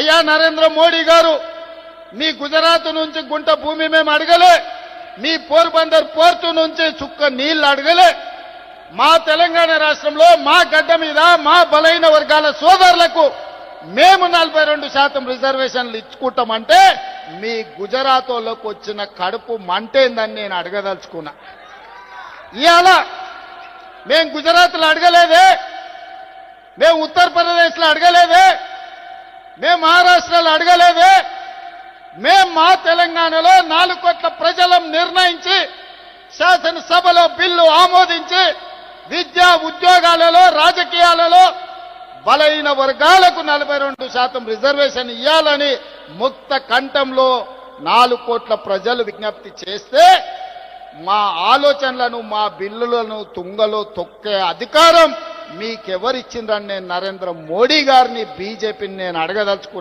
అయ్యా నరేంద్ర మోడీ గారు, మీ గుజరాత్ నుంచి గుంట భూమి మేము అడగలే, మీ పోర్బందర్ పోర్టు నుంచి చుక్క నీళ్లు అడగలే. మా తెలంగాణ రాష్ట్రంలో మా గడ్డ మీద మా బలైన వర్గాల సోదరులకు మేము 42% రిజర్వేషన్లు ఇచ్చుకుంటామంటే మీ గుజరాత్ వాళ్ళకు వచ్చిన కడుపు మంటేందని నేను అడగదలుచుకున్నా. ఇవాళ మేము గుజరాత్లో అడగలేదే, మేము ఉత్తరప్రదేశ్లో అడగలేదే, మేము మహారాష్ట్రలో అడగలేదే, మేము మా తెలంగాణలో 4 కోట్ల ప్రజలం నిర్ణయించి శాసనసభలో బిల్లు ఆమోదించి విద్యా ఉద్యోగాలలో రాజకీయాలలో బలైన వర్గాలకు 42% రిజర్వేషన్ ఇవ్వాలని ముక్త కంఠంలో 4 కోట్ల ప్రజలు విజ్ఞప్తి చేస్తే మా ఆలోచనలను మా బిల్లులను తుంగలో తొక్కే అధికారం మీకెవరిచ్చిందని నేను నరేంద్ర మోడీ గారిని బీజేపీని నేను అడగదలుచుకున్నాను.